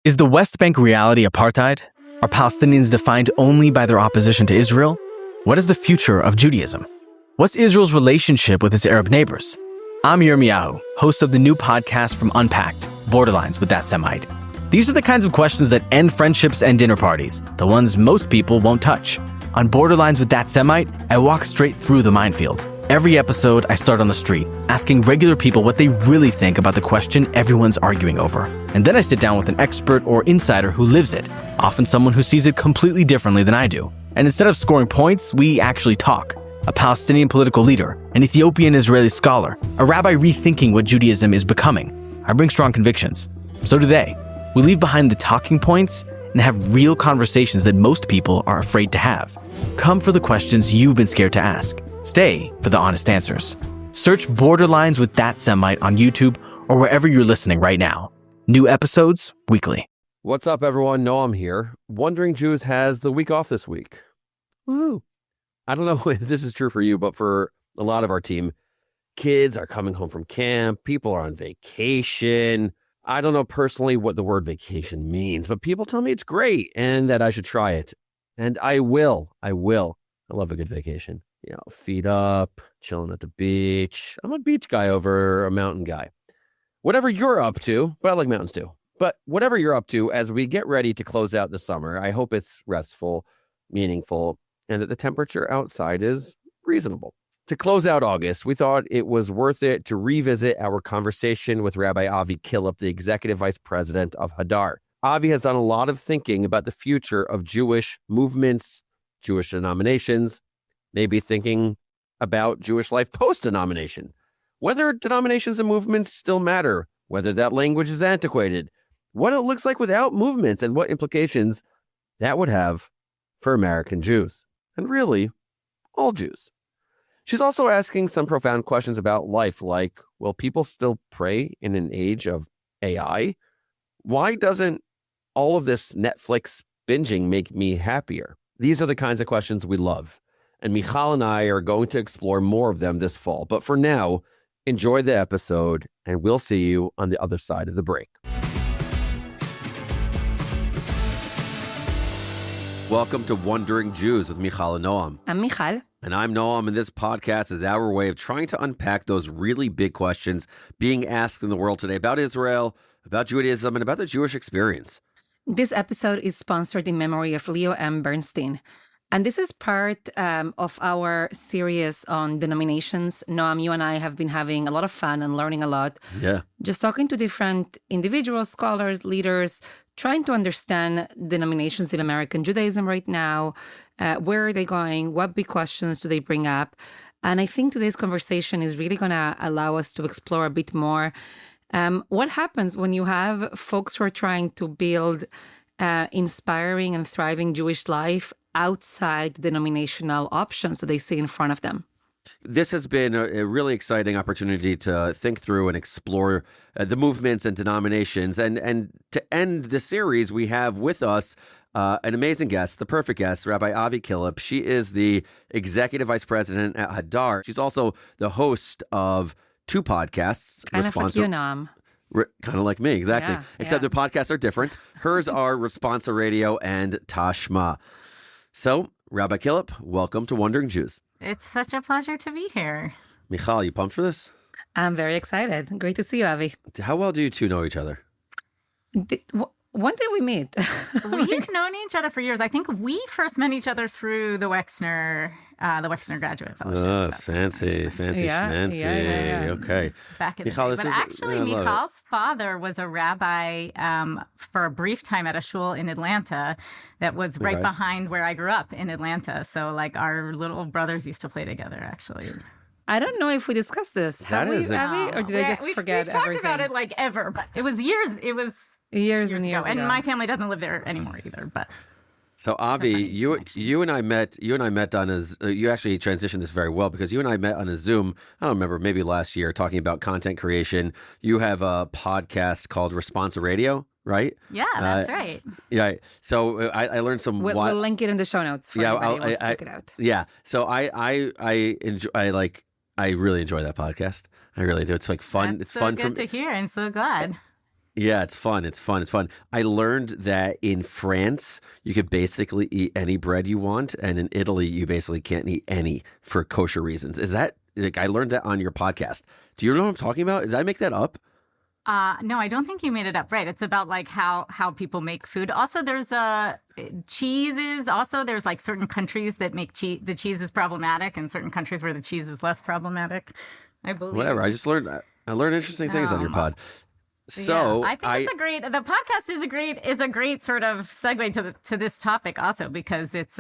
Is the West Bank reality apartheid? Are Palestinians defined only by their opposition to Israel? What is the future of Judaism? What's Israel's relationship with its Arab neighbors? I'm Yirmiyahu, host of the new podcast from Unpacked, Borderlines with That Semite. These are the kinds of questions that end friendships and dinner parties, the ones most people won't touch. On Borderlines with That Semite, I walk straight through the minefield. Every episode, I start on the street, asking regular people what they really think about the question everyone's arguing over. And then I sit down with an expert or insider who lives it, often someone who sees it completely differently than I do. And instead of scoring points, we actually talk. A Palestinian political leader, an Ethiopian Israeli scholar, a rabbi rethinking what Judaism is becoming. I bring strong convictions. So do they. We leave behind the talking points and have real conversations that most people are afraid to have. Come for the questions you've been scared to ask. Stay for the honest answers. Search Borderlines with That Semite on YouTube or wherever you're listening right now. New episodes weekly. What's up, everyone? Noam here. Wondering Jews has the week off this week. Woo! I don't know if this is true for you, but for a lot of our team, kids are coming home from camp. People are on vacation. I don't know personally what the word vacation means, but people tell me it's great and that I should try it. And I will. I love a good vacation. You know, feet up, chilling at the beach. I'm a beach guy over a mountain guy. Whatever you're up to, but I like mountains too. But whatever you're up to, as we get ready to close out the summer, I hope it's restful, meaningful, and that the temperature outside is reasonable. To close out August, we thought it was worth it to revisit our conversation with Rabbi Avi Killip, the executive vice president of Hadar. Avi has done a lot of thinking about the future of Jewish movements, Jewish denominations, maybe thinking about Jewish life post-denomination, whether denominations and movements still matter, whether that language is antiquated, what it looks like without movements, and what implications that would have for American Jews, and really, all Jews. She's also asking some profound questions about life, like, will people still pray in an age of AI? Why doesn't all of this Netflix binging make me happier? These are the kinds of questions we love. And Mijal and I are going to explore more of them this fall. But for now, enjoy the episode, and we'll see you on the other side of the break. Welcome to Wondering Jews with Mijal and Noam. I'm Mijal. And I'm Noam, and this podcast is our way of trying to unpack those really big questions being asked in the world today about Israel, about Judaism, and about the Jewish experience. This episode is sponsored in memory of Leo M. Bernstein. And this is part of our series on denominations. Noam, you and I have been having a lot of fun and learning a lot. Yeah. Just talking to different individuals, scholars, leaders, trying to understand denominations in American Judaism right now. Where are they going? What big questions do they bring up? And I think today's conversation is really going to allow us to explore a bit more. What happens when you have folks who are trying to build inspiring and thriving Jewish life outside denominational options that they see in front of them? This has been a really exciting opportunity to think through and explore the movements and denominations. And to end the series, we have with us an amazing guest, the perfect guest, Rabbi Avi Killip. She is the executive vice president at Hadar. She's also the host of two podcasts. Kind of like you, Noam. Kind of like me, exactly. Yeah, Except the podcasts are different. Hers are Responsa Radio and Tashma. So, Rabbi Killip, welcome to Wondering Jews. It's such a pleasure to be here. Mijal, you pumped for this? I'm very excited. Great to see you, Avi. How well do you two know each other? When did we meet? We've known each other for years. I think we first met each other through the Wexner Graduate Fellowship. Oh, fancy schmancy. Yeah. Okay. Back in the day. But actually, Michal's father was a rabbi for a brief time at a shul in Atlanta that was right behind where I grew up in Atlanta. So, like, our little brothers used to play together, actually. I don't know if we discussed this. Have we, Avi? Or did I just forget we've talked everything? about it, like, ever. But it was years. It was years and years ago. ago. And my family doesn't live there anymore either, but... So Avi, you and I met on you actually transitioned this very well because you and I met on a Zoom. I don't remember, maybe last year, talking about content creation. You have a podcast called Responsa Radio, right? Yeah, that's right. Yeah. So I learned some. We'll link it in the show notes for anybody who wants to check it out. Yeah. So I really enjoy that podcast. I really do. It's like fun. That's it's fun good to hear. I'm so glad. Yeah, it's fun. It's fun. It's fun. I learned that in France, you could basically eat any bread you want. And in Italy, you basically can't eat any for kosher reasons. Is that, like, I learned that on your podcast. Do you know what I'm talking about? Did I make that up? No, I don't think you made it up. Right. It's about like how people make food. Also, there's cheeses. Also, there's like certain countries that make the cheese is problematic and certain countries where the cheese is less problematic, I believe. Whatever. I just learned that. I learned interesting things on your pod. So yeah, I think the podcast is a great sort of segue to this topic also, because it's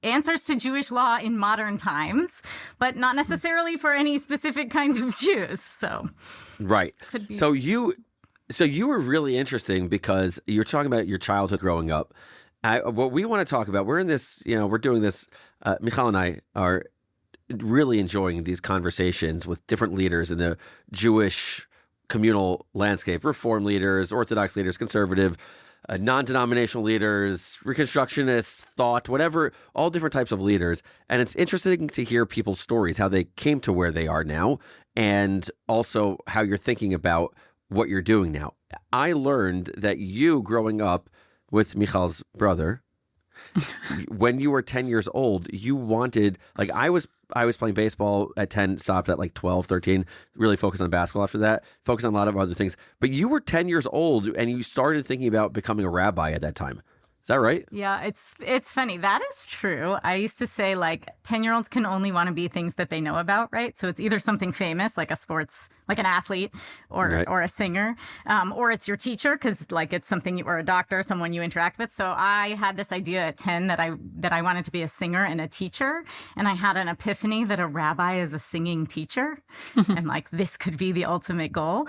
answers to Jewish law in modern times, but not necessarily for any specific kind of Jews. So right. So you were really interesting because you're talking about your childhood growing up. What we want to talk about, we're in this, we're doing this. Mijal and I are really enjoying these conversations with different leaders in the Jewish communal landscape, Reform leaders, Orthodox leaders, conservative, non-denominational leaders, Reconstructionists, thought, whatever, all different types of leaders. And it's interesting to hear people's stories, how they came to where they are now, and also how you're thinking about what you're doing now. I learned that you, growing up with Mijal's brother, when you were 10 years old, you wanted, like, I was playing baseball at 10, stopped at like 12, 13, really focused on basketball after that, focused on a lot of other things. But you were 10 years old and you started thinking about becoming a rabbi at that time. Is that right? Yeah, it's funny. That is true. I used to say, like, 10-year-olds can only want to be things that they know about, right? So it's either something famous, like a sports, like an athlete or a singer, or it's your teacher, because, like, it's something or a doctor, someone you interact with. So I had this idea at 10 that I wanted to be a singer and a teacher, and I had an epiphany that a rabbi is a singing teacher, and, like, this could be the ultimate goal.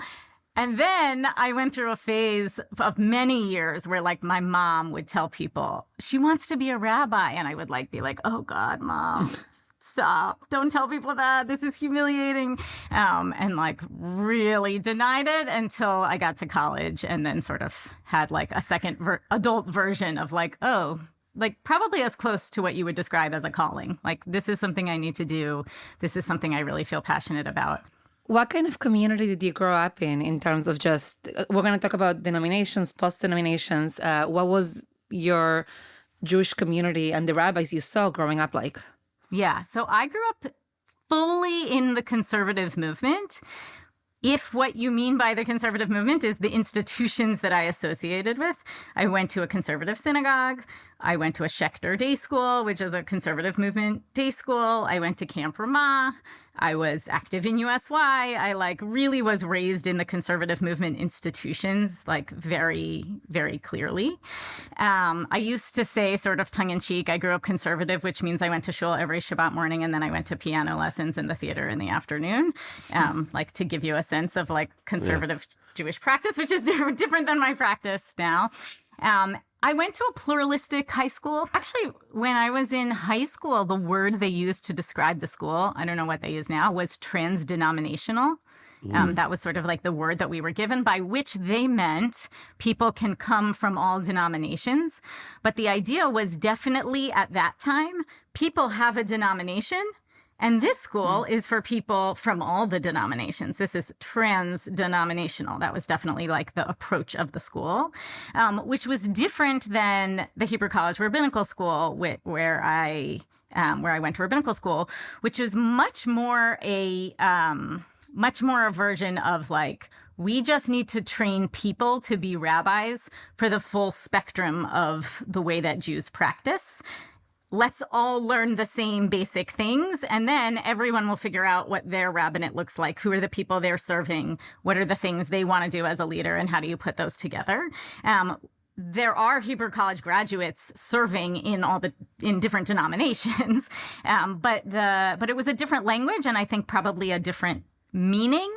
And then I went through a phase of many years where, like, my mom would tell people she wants to be a rabbi. And I would be like, oh, God, Mom, stop. Don't tell people that. This is humiliating. And like really denied it until I got to college, and then sort of had like a second adult version of like, oh, like probably as close to what you would describe as a calling. Like, this is something I need to do. This is something I really feel passionate about. What kind of community did you grow up in terms of just, we're going to talk about denominations, post-denominations. What was your Jewish community and the rabbis you saw growing up like? Yeah, so I grew up fully in the conservative movement. If what you mean by the conservative movement is the institutions that I associated with, I went to a conservative synagogue. I went to a Schechter day school, which is a conservative movement day school. I went to Camp Ramah. I was active in USY. I like really was raised in the conservative movement institutions, like very, very clearly. I used to say, sort of tongue in cheek, I grew up conservative, which means I went to shul every Shabbat morning, and then I went to piano lessons in the theater in the afternoon, like to give you a sense of like conservative Jewish practice, which is different than my practice now. I went to a pluralistic high school. Actually, when I was in high school, the word they used to describe the school, I don't know what they use now, was trans-denominational. That was sort of like the word that we were given, by which they meant people can come from all denominations. But the idea was definitely at that time, people have a denomination, and this school is for people from all the denominations. This is trans-denominational. That was definitely like the approach of the school, which was different than the Hebrew College Rabbinical School, where I went to rabbinical school, which is much more a version of like, we just need to train people to be rabbis for the full spectrum of the way that Jews practice. Let's all learn the same basic things, and then everyone will figure out what their rabbinate looks like. Who are the people they're serving? What are the things they want to do as a leader, and how do you put those together? There are Hebrew College graduates serving in different denominations, but it was a different language, and I think probably a different meaning,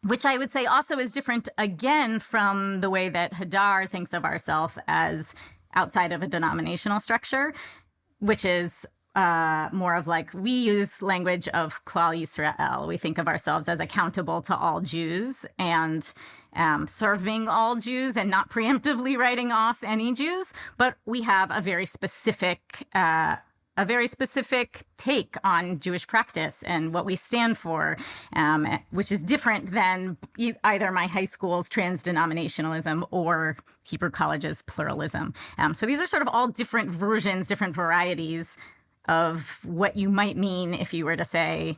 which I would say also is different again from the way that Hadar thinks of ourselves as outside of a denominational structure, which is more of like, we use language of Klal Yisrael. We think of ourselves as accountable to all Jews and serving all Jews and not preemptively writing off any Jews. But we have a very specific a very specific take on Jewish practice and what we stand for, which is different than either my high school's trans-denominationalism or Hebrew College's pluralism. So these are sort of all different versions, different varieties of what you might mean if you were to say,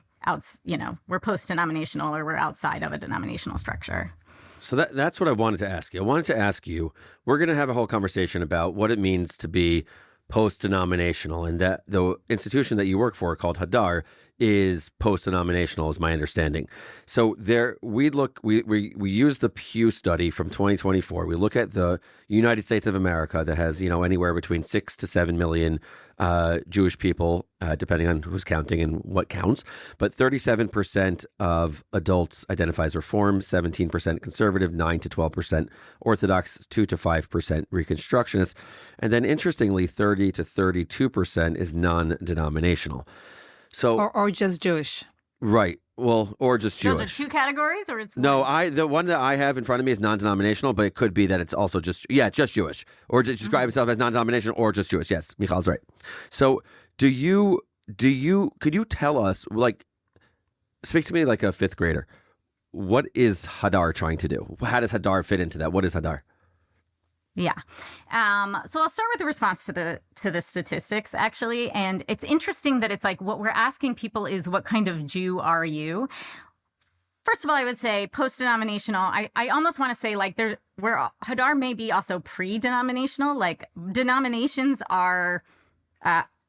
we're post-denominational or we're outside of a denominational structure. So that's what I wanted to ask you. I wanted to ask you, we're going to have a whole conversation about what it means to be post-denominational, and that the institution that you work for called Hadar is post-denominational, is my understanding. So we use the Pew study from 2024. We look at the United States of America that has, anywhere between 6 to 7 million Jewish people, depending on who's counting and what counts. But 37% of adults identify as Reform, 17% conservative, 9 to 12% Orthodox, 2 to 5% Reconstructionist. And then interestingly, 30 to 32% is non-denominational. So or just Jewish. Right. Well, or just Jewish. Those are two categories, or it's one? No, the one that I have in front of me is non-denominational, but it could be that it's also just Jewish, or to describe itself as non-denominational or just Jewish. Yes, Michal's right. So could you tell us, speak to me like a fifth grader. What is Hadar trying to do? How does Hadar fit into that? What is Hadar? Yeah. So I'll start with the response to the statistics, actually. And it's interesting that it's like what we're asking people is, what kind of Jew are you? First of all, I would say post-denominational. I almost want to say Hadar may be also pre-denominational. Like denominations are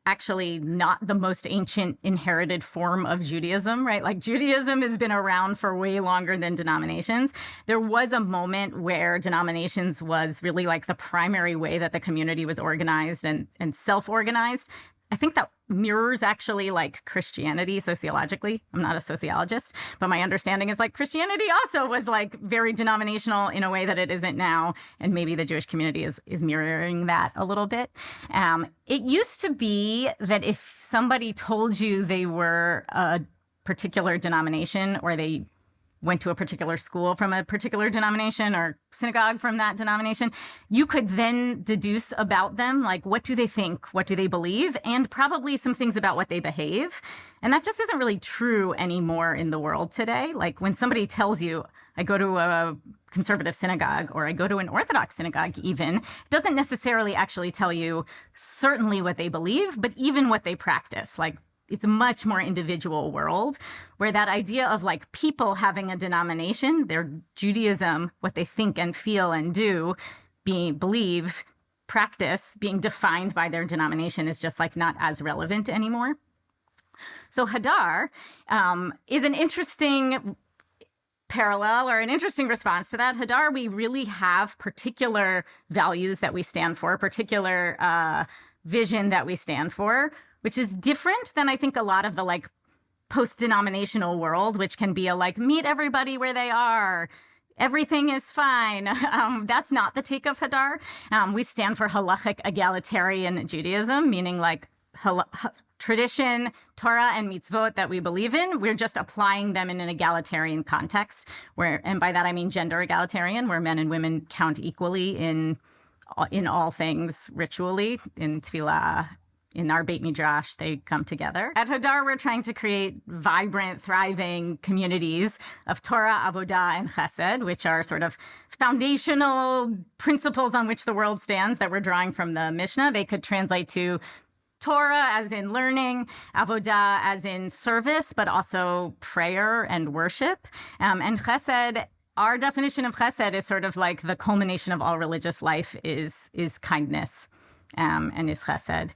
actually not the most ancient inherited form of Judaism, right? Like Judaism has been around for way longer than denominations. There was a moment where denominations was really like the primary way that the community was organized and self-organized. I think that mirrors actually like Christianity sociologically. I'm not a sociologist, but my understanding is like Christianity also was like very denominational in a way that it isn't now. And maybe the Jewish community is mirroring that a little bit. It used to be that if somebody told you they were a particular denomination, or they went to a particular school from a particular denomination or synagogue from that denomination, you could then deduce about them, like, what do they think? What do they believe? And probably some things about what they behave. And that just isn't really true anymore in the world today. Like when somebody tells you, I go to a conservative synagogue or I go to an Orthodox synagogue even, it doesn't necessarily actually tell you certainly what they believe, but even what they practice. Like it's a much more individual world where that idea of like people having a denomination, their Judaism, what they think and feel and do, believe, practice, being defined by their denomination is just like not as relevant anymore. So Hadar is an interesting parallel or an interesting response to that. Hadar, we really have particular values that we stand for, particular vision that we stand for, which is different than I think a lot of the like post-denominational world, which can be a like, meet everybody where they are. Everything is fine. That's not the take of Hadar. We stand for halachic egalitarian Judaism, meaning like tradition, Torah, and mitzvot that we believe in. We're just applying them in an egalitarian context, and by that I mean gender egalitarian, where men and women count equally in all things ritually, in tefillah. In our Beit Midrash, they come together. At Hadar, we're trying to create vibrant, thriving communities of Torah, Avodah, and Chesed, which are sort of foundational principles on which the world stands that we're drawing from the Mishnah. They could translate to Torah as in learning, Avodah as in service, but also prayer and worship. And Chesed, our definition of Chesed is sort of like the culmination of all religious life is kindness. And is chesed.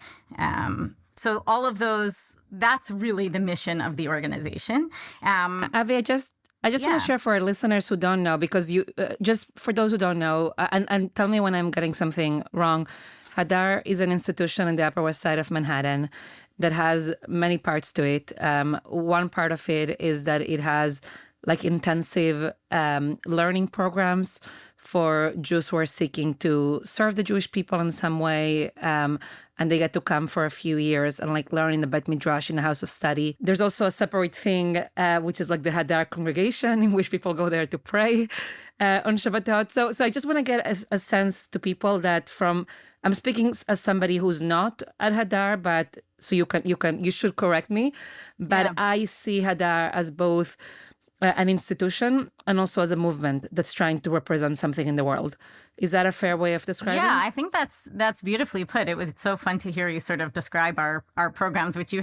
So all of those, that's really the mission of the organization. Avi, I just want to share for our listeners who don't know, because you, just for those who don't know, and tell me when I'm getting something wrong, Hadar is an institution in the Upper West Side of Manhattan that has many parts to it. One part of it is that it has like intensive learning programs for Jews who are seeking to serve the Jewish people in some way. And they get to come for a few years and like learn in the Beit Midrash in a house of study. There's also a separate thing, which is like the Hadar congregation, in which people go there to pray. on Shabbatot. So I just want to get a sense to people that I'm speaking as somebody who's not at Hadar, but so you should correct me. But I see Hadar as both an institution and also as a movement that's trying to represent something in the world. Is that a fair way of describing? Yeah, I think that's beautifully put. It was so fun to hear you sort of describe our programs, which you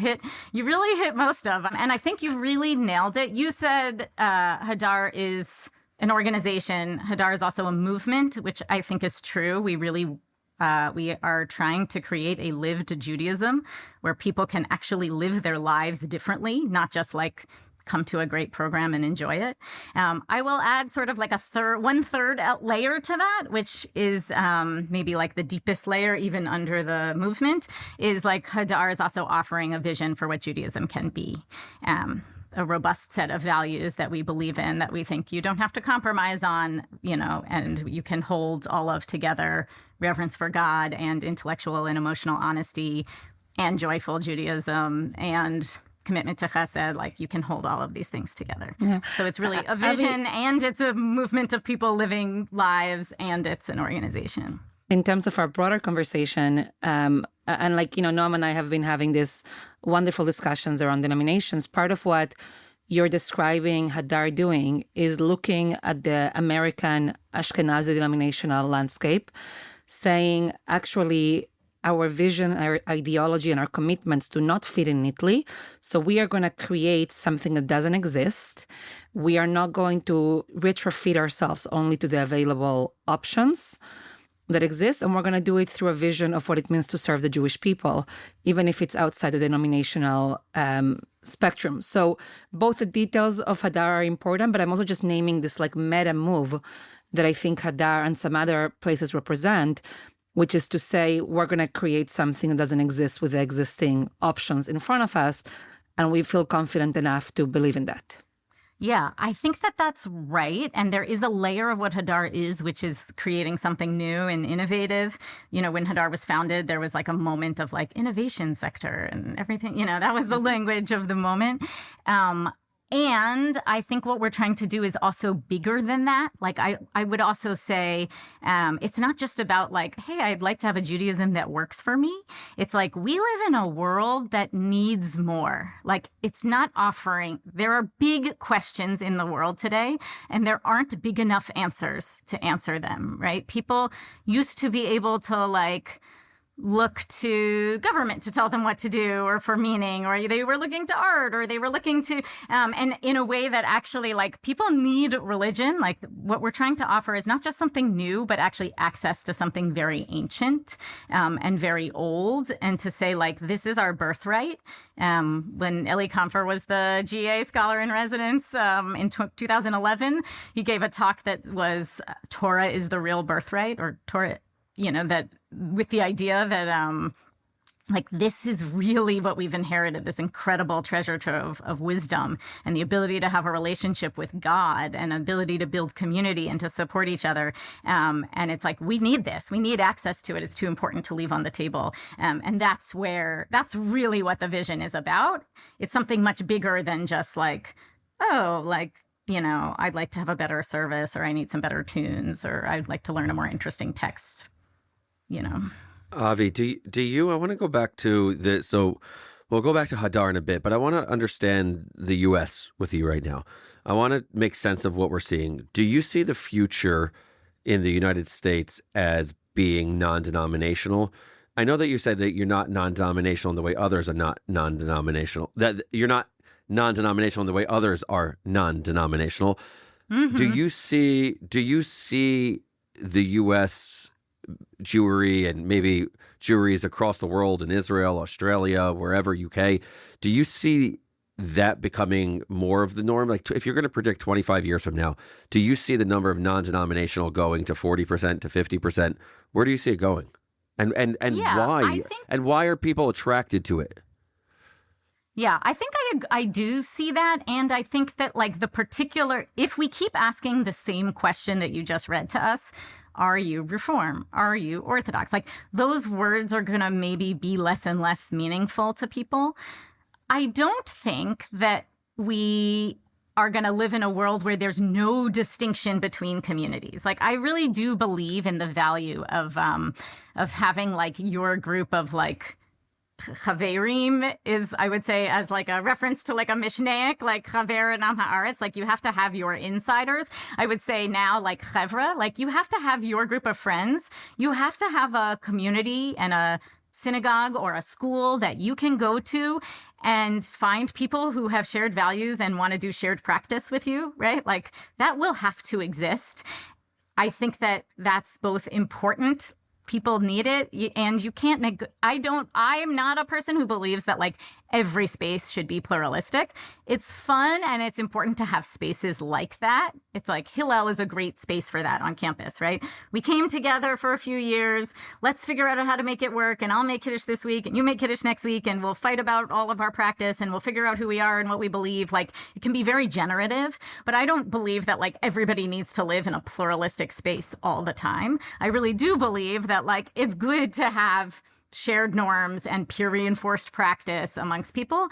really hit most of. And I think you really nailed it. You said Hadar is an organization. Hadar is also a movement, which I think is true. We are trying to create a lived Judaism where people can actually live their lives differently, not just like come to a great program and enjoy it. I will add sort of like one third layer to that, which is maybe like the deepest layer, even under the movement, is like Hadar is also offering a vision for what Judaism can be. A robust set of values that we believe in, that we think you don't have to compromise on, and you can hold all of together: reverence for God and intellectual and emotional honesty and joyful Judaism and commitment to chesed. Like, you can hold all of these things together. Yeah. So it's really a vision, and it's a movement of people living lives, and it's an organization. In terms of our broader conversation, and Noam and I have been having these wonderful discussions around denominations. Part of what you're describing Hadar doing is looking at the American Ashkenazi denominational landscape, saying, actually, our vision, our ideology, and our commitments do not fit in neatly. So we are going to create something that doesn't exist. We are not going to retrofit ourselves only to the available options that exist, and we're going to do it through a vision of what it means to serve the Jewish people, even if it's outside the denominational spectrum. So both the details of Hadar are important, but I'm also just naming this like meta move that I think Hadar and some other places represent, which is to say, we're going to create something that doesn't exist with the existing options in front of us, and we feel confident enough to believe in that. Yeah, I think that's right. And there is a layer of what Hadar is, which is creating something new and innovative. When Hadar was founded, there was like a moment of like innovation sector and everything. That was the language of the moment. And I think what we're trying to do is also bigger than that. Like, I would also say it's not just about like, hey, I'd like to have a Judaism that works for me. It's like, we live in a world that needs more. Like, it's not offering. There are big questions in the world today, and there aren't big enough answers to answer them, right? People used to be able to like look to government to tell them what to do, or for meaning, or they were looking to art, or they were looking to, and in a way that actually like people need religion. Like, what we're trying to offer is not just something new, but actually access to something very ancient and very old, and to say like, this is our birthright. When Eli Kampfer was the GA Scholar in Residence in 2011, he gave a talk that was Torah is the real birthright, or Torah, that with the idea that like, this is really what we've inherited, this incredible treasure trove of wisdom and the ability to have a relationship with God and ability to build community and to support each other. And it's like, we need this. We need access to it. It's too important to leave on the table. And that's really what the vision is about. It's something much bigger than just like, I'd like to have a better service, or I need some better tunes, or I'd like to learn a more interesting text. Avi, do you? I want to go back to this. So we'll go back to Hadar in a bit, but I want to understand the U.S. with you right now. I want to make sense of what we're seeing. Do you see the future in the United States as being non-denominational? I know that you said that you're not non-denominational in the way others are not non-denominational. That you're not non-denominational in the way others are non-denominational. Mm-hmm. Do you see the U.S. Jewry and maybe Jewries across the world in Israel, Australia, wherever, UK, do you see that becoming more of the norm? Like, if you're going to predict 25 years from now, do you see the number of non-denominational going to 40%, to 50%? Where do you see it going? And why? And why are people attracted to it? Yeah, I think I do see that. And I think that like if we keep asking the same question that you just read to us, are you Reform? Are you Orthodox? Like, those words are going to maybe be less and less meaningful to people. I don't think that we are going to live in a world where there's no distinction between communities. Like, I really do believe in the value of having like your group of like Chaverim is, I would say, as like a reference to like a Mishnaic, like Chaver and Am Haaretz, like you have to have your insiders. I would say now like Chevra, like you have to have your group of friends. You have to have a community and a synagogue or a school that you can go to and find people who have shared values and want to do shared practice with you, right? Like that will have to exist. I think that that's both important. People need it, and you can't I'm not a person who believes that like every space should be pluralistic. It's fun and it's important to have spaces like that. It's like Hillel is a great space for that on campus, right? We came together for a few years. Let's figure out how to make it work. And I'll make Kiddush this week and you make Kiddush next week. And we'll fight about all of our practice and we'll figure out who we are and what we believe. Like it can be very generative, but I don't believe that like everybody needs to live in a pluralistic space all the time. I really do believe that like it's good to have shared norms and peer reinforced practice amongst people.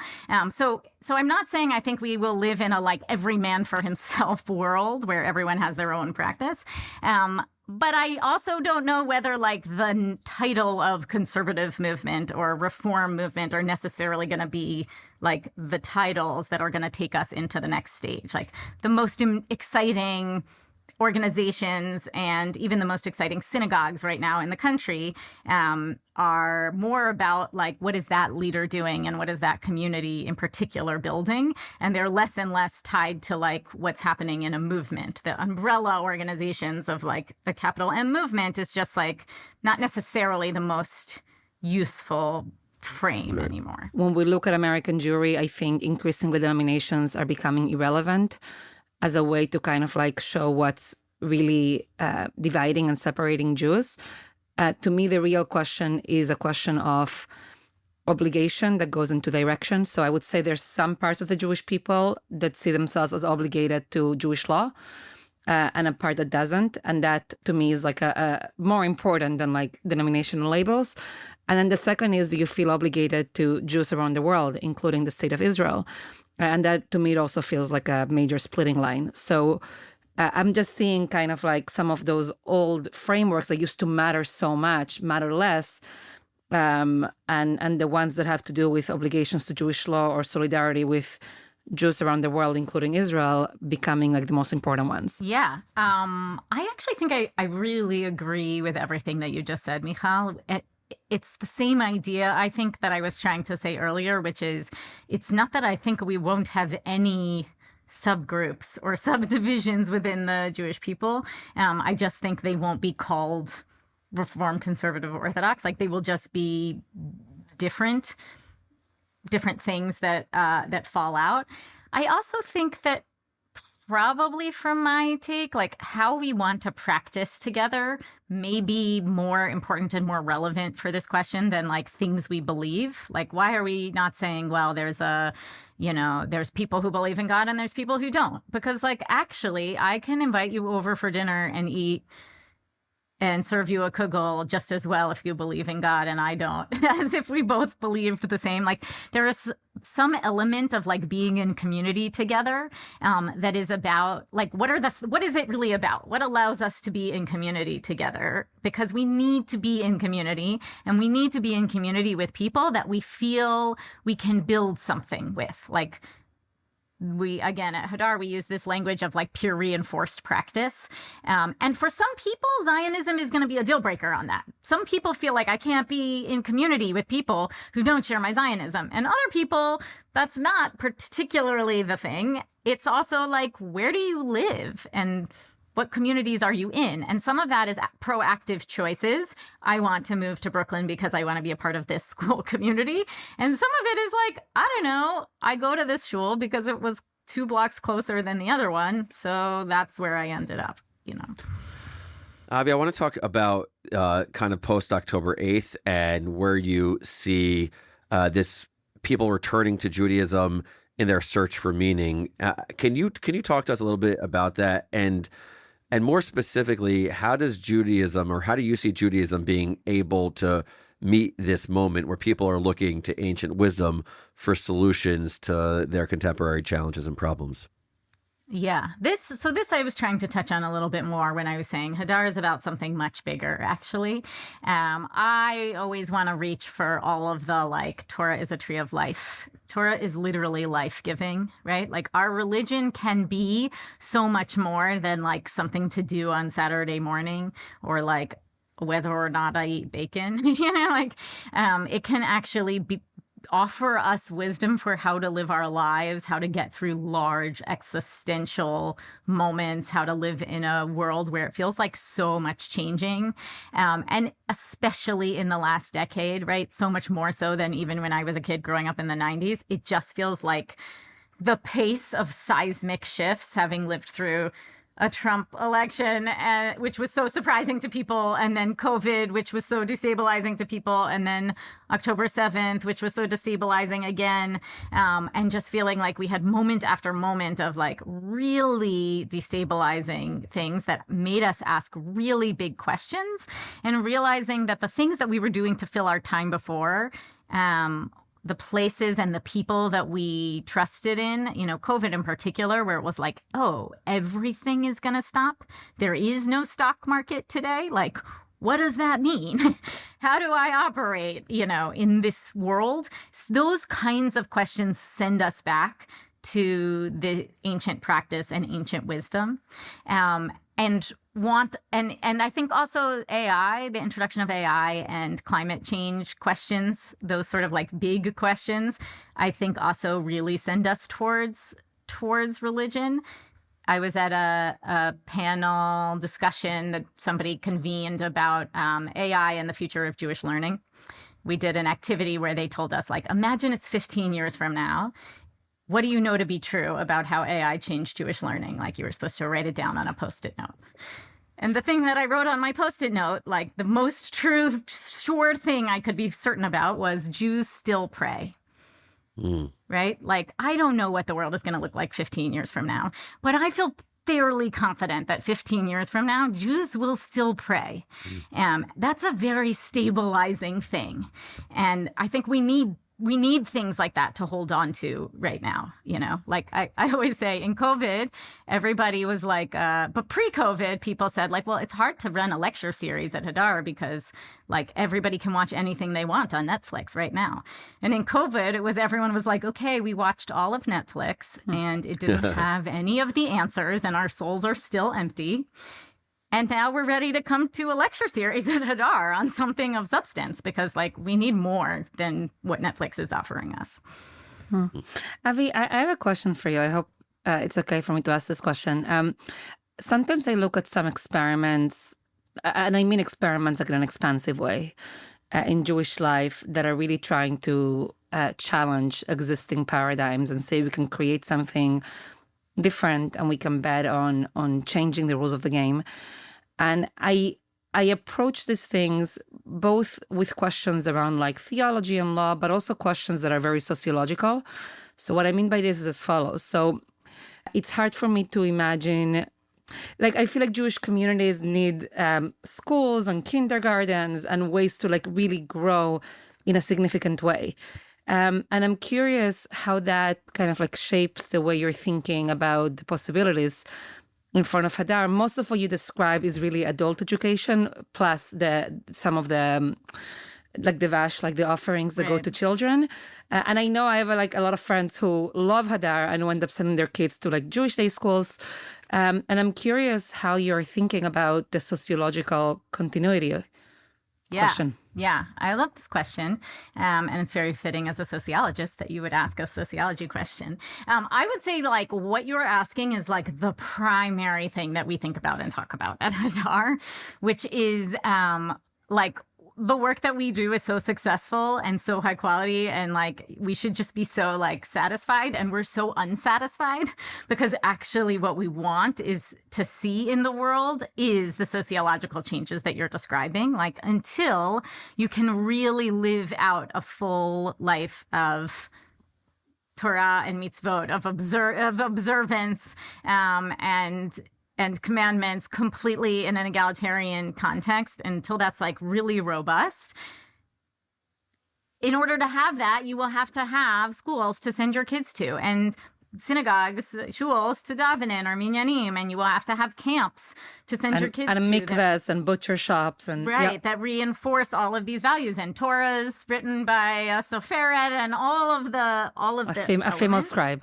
So I'm not saying I think we will live in a like every man for himself world where everyone has their own practice. But I also don't know whether like the title of conservative movement or reform movement are necessarily going to be like the titles that are going to take us into the next stage. Like the most exciting organizations and even the most exciting synagogues right now in the country are more about like, what is that leader doing and what is that community in particular building? And they're less and less tied to like what's happening in a movement. The umbrella organizations of like a capital M movement is just like not necessarily the most useful frame anymore. When we look at American Jewry, I think increasingly denominations are becoming irrelevant as a way to kind of like show what's really dividing and separating Jews. To me, the real question is a question of obligation that goes in two directions. So I would say there's some parts of the Jewish people that see themselves as obligated to Jewish law and a part that doesn't. And that to me is like a more important than like denominational labels. And then the second is, do you feel obligated to Jews around the world, including the state of Israel? And that, to me, it also feels like a major splitting line. So I'm just seeing kind of like some of those old frameworks that used to matter so much, matter less. And the ones that have to do with obligations to Jewish law or solidarity with Jews around the world, including Israel, becoming like the most important ones. Yeah. I actually think I really agree with everything that you just said, Mijal. It's the same idea, I think, that I was trying to say earlier, which is it's not that I think we won't have any subgroups or subdivisions within the Jewish people. I just think they won't be called Reform, Conservative, Orthodox. Like they will just be different things that fall out. I also think that probably from my take, like how we want to practice together may be more important and more relevant for this question than like things we believe. Like, why are we not saying, well, there's people who believe in God and there's people who don't? Because like, actually, I can invite you over for dinner and eat and serve you a kugel just as well if you believe in God and I don't, as if we both believed the same. Like there is some element of like being in community together that is about like, what is it really about? What allows us to be in community together? Because we need to be in community and we need to be in community with people that we feel we can build something with. Like, again, at Hadar, we use this language of like peer reinforced practice. And for some people, Zionism is going to be a deal breaker on that. Some people feel like I can't be in community with people who don't share my Zionism. And other people, that's not particularly the thing. It's also like, where do you live? And what communities are you in? And some of that is proactive choices. I want to move to Brooklyn because I want to be a part of this school community. And some of it is like, I don't know, I go to this shul because it was 2 blocks closer than the other one. So that's where I ended up, Avi, I want to talk about kind of post-October 8th and where you see this people returning to Judaism in their search for meaning. Can you talk to us a little bit about that? And more specifically, how does Judaism, or how do you see Judaism being able to meet this moment where people are looking to ancient wisdom for solutions to their contemporary challenges and problems? Yeah, this I was trying to touch on a little bit more when I was saying Hadar is about something much bigger, actually. I always want to reach for all of the, like, Torah is a tree of life. Torah is literally life-giving, right? Like, our religion can be so much more than, like, something to do on Saturday morning, or, like, whether or not I eat bacon. It can actually offer us wisdom for how to live our lives, how to get through large existential moments, how to live in a world where it feels like so much changing. And especially in the last decade, right? So much more so than even when I was a kid growing up in the 90s. It just feels like the pace of seismic shifts, having lived through a Trump election, which was so surprising to people, and then COVID, which was so destabilizing to people, and then October 7th, which was so destabilizing again, and just feeling like we had moment after moment of, like, really destabilizing things that made us ask really big questions, and realizing that the things that we were doing to fill our time before, the places and the people that we trusted in, COVID in particular, where it was like, oh, everything is going to stop. There is no stock market today. Like, what does that mean? How do I operate, in this world? Those kinds of questions send us back to the ancient practice and ancient wisdom. And I think also AI, the introduction of AI and climate change questions, those sort of, like, big questions, I think also really send us towards religion. I was at a panel discussion that somebody convened about AI and the future of Jewish learning. We did an activity where they told us, like, imagine it's 15 years from now. What do you know to be true about how AI changed Jewish learning? Like, you were supposed to write it down on a Post-it note. And the thing that I wrote on my Post-it note, like, the most true, sure thing I could be certain about was Jews still pray. Right? Like, I don't know what the world is going to look like 15 years from now, but I feel fairly confident that 15 years from now, Jews will still pray. That's a very stabilizing thing. And I think we need things like that to hold on to right now, Like, I always say in COVID, everybody was like, but pre-COVID, people said, like, well, it's hard to run a lecture series at Hadar because, like, everybody can watch anything they want on Netflix right now. And in COVID, everyone was like, okay, we watched all of Netflix and it didn't have any of the answers and our souls are still empty. And now we're ready to come to a lecture series at Hadar on something of substance because, like, we need more than what Netflix is offering us. Avi, I have a question for you. I hope it's okay for me to ask this question. Sometimes I look at some experiments, and I mean experiments like in an expansive way, in Jewish life that are really trying to challenge existing paradigms and say we can create something different and we can bet on changing the rules of the game. And I approach these things both with questions around, like, theology and law, but also questions that are very sociological. So what I mean by this is as follows. So it's hard for me to imagine, like, I feel like Jewish communities need schools and kindergartens and ways to, like, really grow in a significant way. And I'm curious how that kind of, like, shapes the way you're thinking about the possibilities in front of Hadar. Most of what you describe is really adult education, plus some of the like the vash, like the offerings that go to children. And I know I have a lot of friends who love Hadar and who end up sending their kids to, like, Jewish day schools. And I'm curious how you're thinking about the sociological continuity question. Yeah, I love this question. And it's very fitting as a sociologist that you would ask a sociology question. I would say, like, what you're asking is, like, the primary thing that we think about and talk about at Hadar, which is, like, the work that we do is so successful and so high quality, and, like, we should just be so, like, satisfied, and we're so unsatisfied because actually what we want is to see in the world is the sociological changes that you're describing, like, until you can really live out a full life of Torah and mitzvot, of observance, and commandments completely in an egalitarian context, until that's, like, really robust. In order to have that, you will have to have schools to send your kids to. And synagogues, shuls to daven in, or minyanim, and you will have to have camps to send your kids to. And mikvahs and butcher shops. That reinforce all of these values, and Torahs written by Soferet and all of the a famous scribe.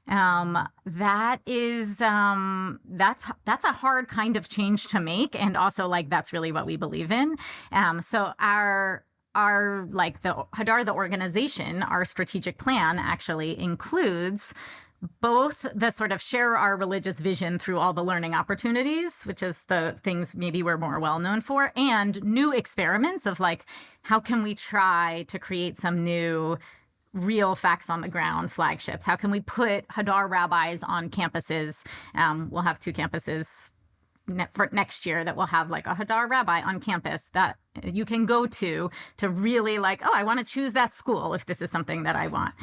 That is that's a hard kind of change to make, and also like that's really what we believe in. So our like the Hadar, the organization, our strategic plan actually includes both the sort of share our religious vision through all the learning opportunities, which is the things maybe we're more well known for, and new experiments of like, how can we try to create some new real facts on the ground flagships? How can we put Hadar rabbis on campuses? We'll have 2 campuses for next year that will have like a Hadar rabbi on campus that you can go to really like, oh, I want to choose that school if this is something that I want.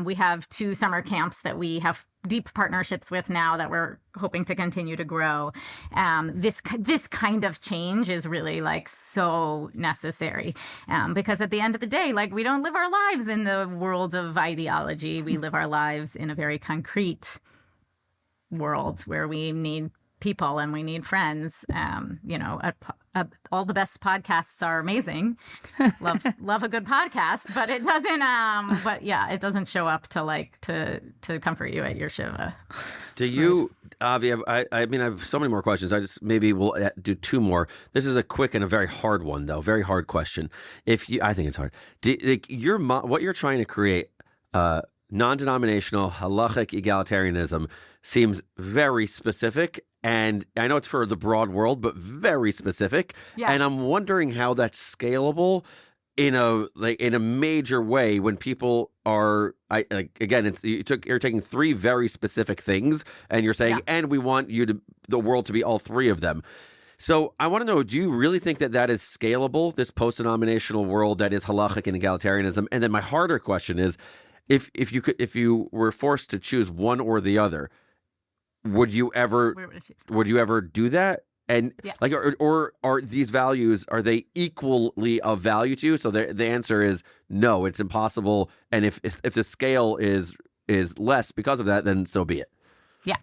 We have 2 summer camps that we have deep partnerships with now that we're hoping to continue to grow. This kind of change is really like so necessary, because at the end of the day, like we don't live our lives in the world of ideology. We live our lives in a very concrete world where we need people and we need friends. All the best podcasts are amazing. Love a good podcast, but it doesn't. It doesn't show up to comfort you at your shiva. Do you, Avi? I mean, I have so many more questions. Maybe we'll do 2 more. This is a quick and a very hard one, though. Very hard question. I think it's hard. What you're trying to create, non-denominational halachic egalitarianism, seems very specific. And I know it's for the broad world, but very specific. Yeah. And I'm wondering how that's scalable in a major way when people are. You're taking 3 very specific things, and you're saying, and we want the world to be all 3 of them. So I want to know: do you really think that is scalable? This post-denominational world that is halachic and egalitarianism. And then my harder question is, if you were forced to choose one or the other, would you ever do that? And or are these values, are they equally of value to you? So the answer is no, it's impossible. And if the scale is less because of that, then so be it. Yeah.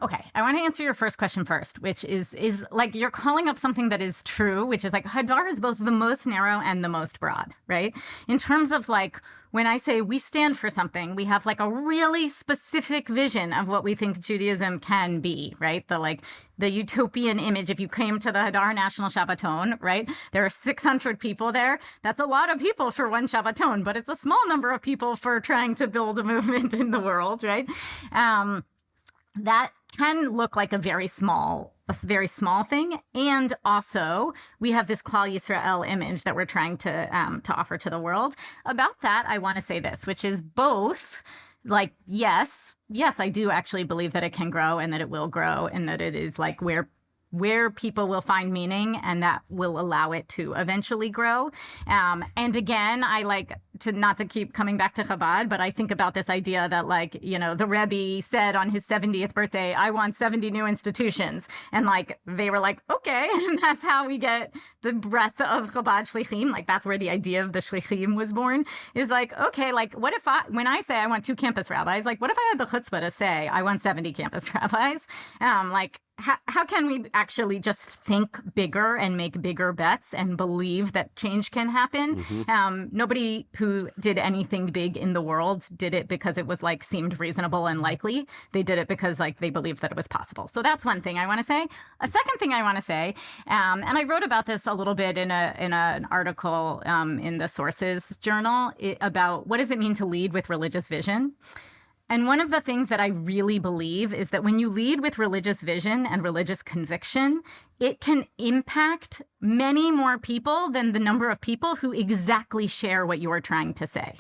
Okay. I want to answer your first question first, which is like you're calling up something that is true, which is like Hadar is both the most narrow and the most broad, right? In terms of like, when I say we stand for something, we have like a really specific vision of what we think Judaism can be, right? The utopian image. If you came to the Hadar National Shabbaton, right? There are 600 people there. That's a lot of people for one Shabbaton, but it's a small number of people for trying to build a movement in the world, right? That can look like a very small thing. And also, we have this Klal Yisrael image that we're trying to offer to the world. About that, I want to say this, which is both like, yes, I do actually believe that it can grow and that it will grow and that it is like where people will find meaning and that will allow it to eventually grow. And again, I like to not to keep coming back to Chabad, but I think about this idea that like, the Rebbe said on his 70th birthday, I want 70 new institutions. And like, they were like, okay. And that's how we get the breadth of Chabad Shlichim. Like that's where the idea of the Shlichim was born, is like, okay, like what if when I say I want 2 campus rabbis, like what if I had the chutzpah to say I want 70 campus rabbis? How can we actually just think bigger and make bigger bets and believe that change can happen? Mm-hmm. Nobody who did anything big in the world did it because it was like seemed reasonable and likely. They did it because like they believed that it was possible. So that's one thing I want to say. A second thing I want to say, and I wrote about this a little bit in an article in the Sources Journal about what does it mean to lead with religious vision. And one of the things that I really believe is that when you lead with religious vision and religious conviction, it can impact many more people than the number of people who exactly share what you are trying to say.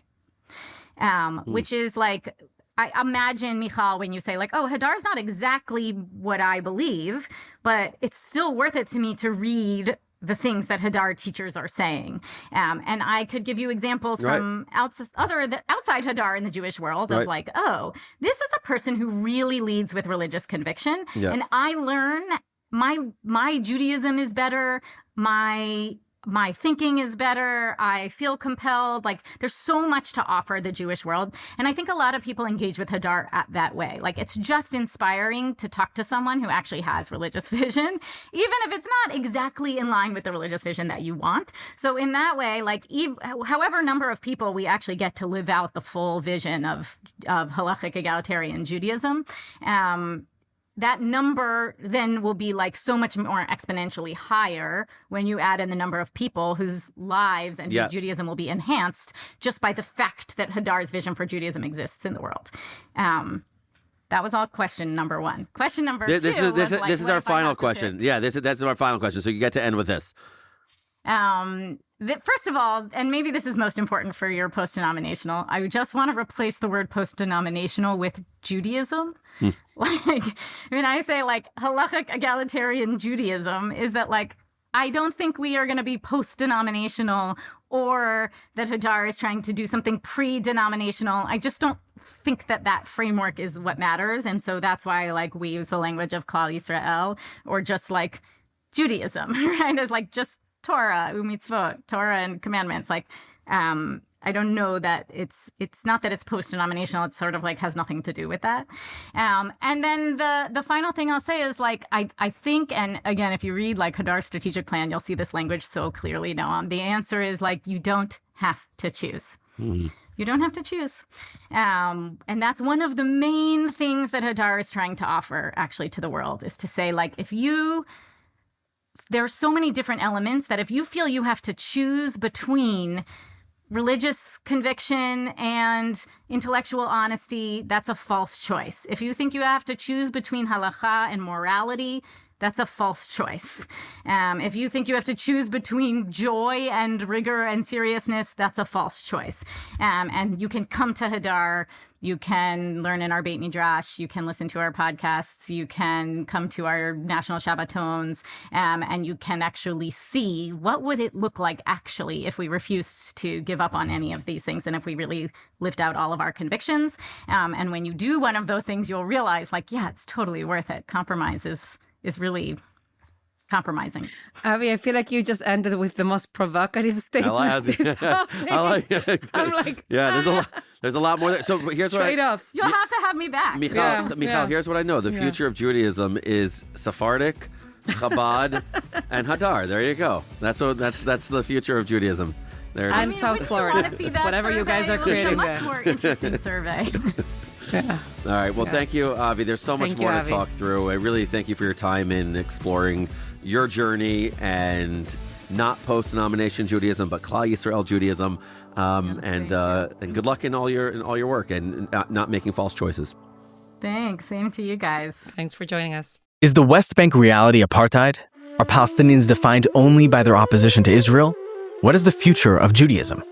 Which is like, I imagine, Mijal, when you say like, oh, Hadar's not exactly what I believe, but it's still worth it to me to read the things that Hadar teachers are saying. And I could give you examples from outside Hadar in the Jewish world of like, oh, this is a person who really leads with religious conviction. Yeah. And I learn my Judaism is better. My my thinking is better. I feel compelled. Like there's so much to offer the Jewish world. And I think a lot of people engage with Hadar that way. Like it's just inspiring to talk to someone who actually has religious vision, even if it's not exactly in line with the religious vision that you want. So in that way, like however number of people we actually get to live out the full vision of halachic egalitarian Judaism, that number then will be like so much more exponentially higher when you add in the number of people whose lives and whose Judaism will be enhanced just by the fact that Hadar's vision for Judaism exists in the world. That was all question number one. Question number two. This is our final question. Yeah, that's our final question. So you get to end with this. First of all, and maybe this is most important for your post-denominational, I just want to replace the word post-denominational with Judaism. Like, when I say like halachic egalitarian Judaism, is that like, I don't think we are going to be post-denominational or that Hadar is trying to do something pre-denominational. I just don't think that framework is what matters. And so that's why like we use the language of Klal Yisrael or just like Judaism, right? As like just Torah, umitzvot, Torah and commandments. Like, I don't know that it's not that it's post-denominational. It's sort of like has nothing to do with that. And then the final thing I'll say is like, I think, and again, if you read like Hadar's strategic plan, you'll see this language so clearly, Noam. The answer is like, you don't have to choose. You don't have to choose. And that's one of the main things that Hadar is trying to offer actually to the world is to say like, there are so many different elements that if you feel you have to choose between religious conviction and intellectual honesty, that's a false choice. If you think you have to choose between halacha and morality, that's a false choice. If you think you have to choose between joy and rigor and seriousness, that's a false choice. And you can come to Hadar, you can learn in our Beit Midrash, you can listen to our podcasts, you can come to our national Shabbatons, and you can actually see what would it look like actually if we refused to give up on any of these things and if we really lived out all of our convictions. And when you do one of those things, you'll realize like, yeah, it's totally worth it. Compromise is really compromising. Avi, I feel like you just ended with the most provocative statement. I like it. I'm like, there's a lot more there. So here's what trade-offs. You'll have to have me back. Michal, here's what I know. The future of Judaism is Sephardic, Chabad, and Hadar. There you go. That's the future of Judaism. There it is. South Florida. Whatever survey, you guys are creating there. Much more interesting survey. Yeah. All right. Well, thank you, Avi. There's so much more to talk through. I really thank you for your time in exploring your journey and not post-denomination Judaism, but Klal Yisrael Judaism. And good luck in all your work and not making false choices. Thanks. Same to you guys. Thanks for joining us. Is the West Bank reality apartheid? Are Palestinians defined only by their opposition to Israel? What is the future of Judaism?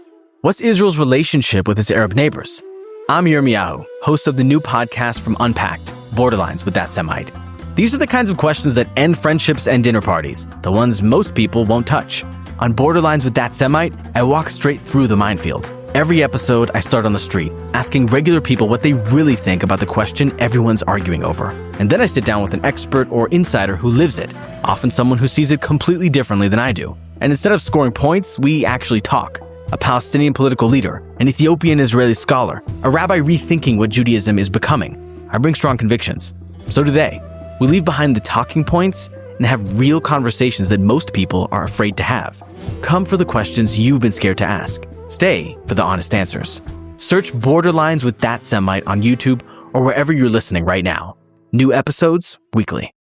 What's Israel's relationship with its Arab neighbors? I'm Yirmiyahu, host of the new podcast from Unpacked, Borderlines with That Semite. These are the kinds of questions that end friendships and dinner parties, the ones most people won't touch. On Borderlines with That Semite, I walk straight through the minefield. Every episode, I start on the street, asking regular people what they really think about the question everyone's arguing over. And then I sit down with an expert or insider who lives it, often someone who sees it completely differently than I do. And instead of scoring points, we actually talk. A Palestinian political leader, an Ethiopian-Israeli scholar, a rabbi rethinking what Judaism is becoming. I bring strong convictions. So do they. We leave behind the talking points and have real conversations that most people are afraid to have. Come for the questions you've been scared to ask. Stay for the honest answers. Search Borderlines with That Semite on YouTube or wherever you're listening right now. New episodes weekly.